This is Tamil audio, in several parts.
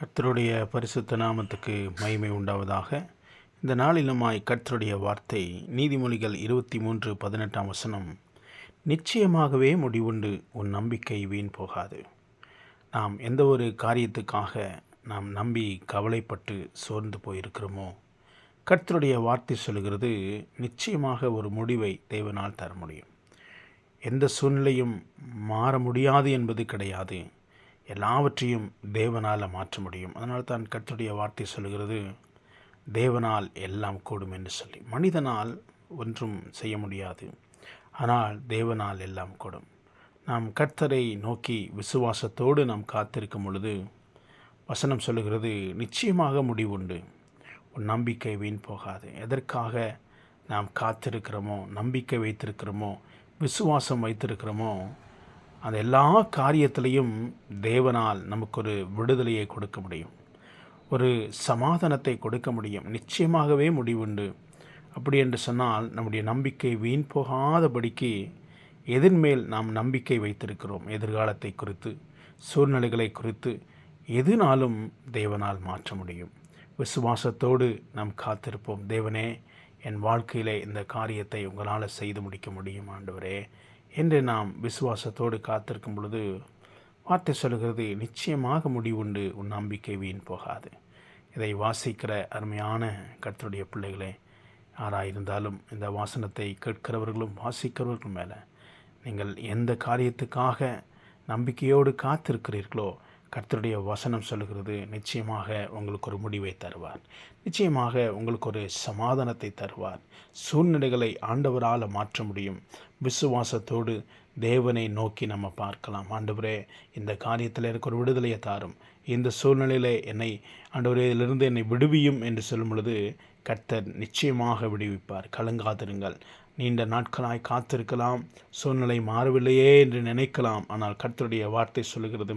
கர்த்தருடைய பரிசுத்த நாமத்துக்கு மகிமை உண்டாவதாக. இந்த நாளிலுமாய் கர்த்தருடைய வார்த்தை நீதிமொழிகள் 23:18 நிச்சயமாகவே முடிவுண்டு, உன் நம்பிக்கை வீண் போகாது. நாம் எந்த ஒரு காரியத்துக்காக நாம் நம்பி கவலைப்பட்டு சோர்ந்து போயிருக்கிறோமோ, கர்த்தருடைய வார்த்தை சொல்கிறது, நிச்சயமாக ஒரு முடிவை தேவனால் தர முடியும். எந்த சூழ்நிலையும் மாற முடியாது என்பது கிடையாது. எல்லாவற்றையும் தேவனால் மாற்ற முடியும். அதனால் தான் கர்த்தருடைய வார்த்தை சொல்கிறது, தேவனால் எல்லாம் கூடும் என்று சொல்லி. மனிதனால் ஒன்றும் செய்ய முடியாது, ஆனால் தேவனால் எல்லாம் கூடும். நாம் கர்த்தரை நோக்கி விசுவாசத்தோடு நாம் காத்திருக்கும் பொழுது வசனம் சொல்லுகிறது, நிச்சயமாக முடிவுண்டு, உன் நம்பிக்கை வீண் போகாது. எதற்காக நாம் காத்திருக்கிறோமோ, நம்பிக்கை வைத்திருக்கிறோமோ, விசுவாசம் வைத்திருக்கிறோமோ, அந்த எல்லா காரியத்திலையும் தேவனால் நமக்கு ஒரு விடுதலையை கொடுக்க முடியும், ஒரு சமாதானத்தை கொடுக்க முடியும். நிச்சயமாகவே முடிவுண்டு. அப்படி என்று சொன்னால் நம்முடைய நம்பிக்கை வீண் போகாதபடிக்கு எதன்மேல் நாம் நம்பிக்கை வைத்திருக்கிறோம், எதிர்காலத்தை குறித்து, சூழ்நிலைகளை குறித்து, எதுனாலும் தேவனால் மாற்ற முடியும். விசுவாசத்தோடு நாம் காத்திருப்போம். தேவனே, என் வாழ்க்கையிலே இந்த காரியத்தை உங்களால் செய்து முடிக்க முடியும் ஆண்டவரே என்று நாம் விசுவாசத்தோடு காத்திருக்கும் பொழுது வார்த்தை சொல்கிறது, நிச்சயமாக முடிவுண்டு, உன் நம்பிக்கை வீண் போகாது. இதை வாசிக்கிற அருமையான கர்த்தருடைய பிள்ளைகளே, யாராயிருந்தாலும் இந்த வாசனத்தை கேட்கிறவர்களும் வாசிக்கிறவர்களும் மேலே நீங்கள் எந்த காரியத்துக்காக நம்பிக்கையோடு காத்திருக்கிறீர்களோ, கர்த்தருடைய வசனம் சொல்லுகிறது, நிச்சயமாக உங்களுக்கு ஒரு முடிவை தருவார். நிச்சயமாக உங்களுக்கு ஒரு சமாதானத்தை தருவார். சூழ்நிலைகளை ஆண்டவரால் மாற்ற முடியும். விசுவாசத்தோடு தேவனை நோக்கி நம்ம பார்க்கலாம். ஆண்டவரே, இந்த காரியத்தில் எனக்கு ஒரு விடுதலையை தாரும், இந்த சூழ்நிலையில் என்னை ஆண்டவரே இதிலிருந்து என்னை விடுவியும் என்று சொல்லும் பொழுது கர்த்தர் நிச்சயமாக விடுவிப்பார். கலங்காதிருங்கள். நீண்ட நாட்களாய் காத்திருக்கலாம், சூழ்நிலை மாறவில்லையே என்று நினைக்கலாம். ஆனால் கர்த்தருடைய வார்த்தை சொல்லுகிறது,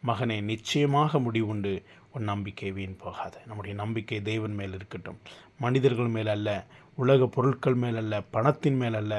மகனே, நிச்சயமாக முடிவுண்டு, உன் நம்பிக்கை வீண் போகாது. நம்முடைய நம்பிக்கை தேவன் மேல் இருக்கட்டும். மனிதர்கள் மேல் அல்ல, உலக பொருட்கள் மேல் அல்ல, பணத்தின் மேல் அல்ல,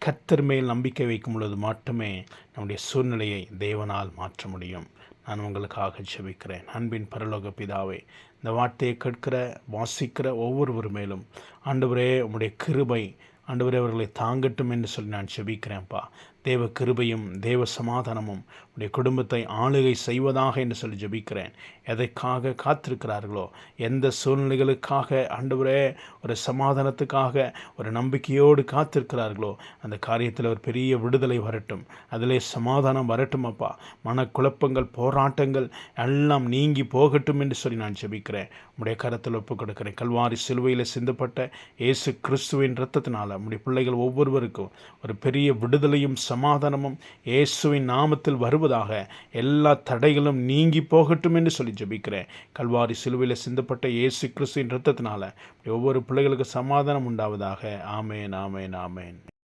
கர்த்தர் மேல் நம்பிக்கை வைக்கும் பொழுது மட்டுமே நம்முடைய சூழ்நிலையை தேவனால் மாற்ற முடியும். நான் உங்களுக்காக ஜெபிக்கிறேன். அன்பின் பரலோக பிதாவே, இந்த வார்த்தையை கேட்கிற வாசிக்கிற ஒவ்வொருவர் மேலும் ஆண்டவரே உம்முடைய கிருபை ஆண்டவரே அவர்களை தாங்கட்டும் என்று சொல்லி நான் ஜெபிக்கிறேன்ப்பா. தேவ கிருபையும் தேவ சமாதானமும் உடைய குடும்பத்தை ஆளுகை செய்வதாக என்று சொல்லி ஜெபிக்கிறேன். எதைக்காக காத்திருக்கிறார்களோ, எந்த சூழ்நிலைகளுக்காக ஆண்டவரே ஒரு சமாதானத்துக்காக ஒரு நம்பிக்கையோடு காத்திருக்கிறார்களோ, அந்த காரியத்தில் ஒரு பெரிய விடுதலை வரட்டும், அதிலே சமாதானம் வரட்டும் அப்பா. மனக்குழப்பங்கள், போராட்டங்கள் எல்லாம் நீங்கி போகட்டும் என்று சொல்லி நான் ஜெபிக்கிறேன். உடைய கரத்தில் ஒப்புக் கொடுக்கிறேன். கல்வாரி சிலுவையில் சிந்தப்பட்ட இயேசு கிறிஸ்துவின் இரத்தத்தினால் நம்முடைய பிள்ளைகள் ஒவ்வொருவருக்கும் ஒரு பெரிய விடுதலையும் சமாதானமும் இயேசுவின் நாமத்தில் வருவதாக. எல்லா தடைகளும் நீங்கி போகட்டும் என்று சொல்லி ஜெபிக்கிறேன். கல்வாரி சிலுவையில் சிந்தப்பட்ட இயேசு கிறிஸ்துவின் இரத்தத்தினால ஒவ்வொரு பிள்ளைகளுக்கு சமாதானம் உண்டாவதாக. ஆமேன், ஆமேன், ஆமேன்.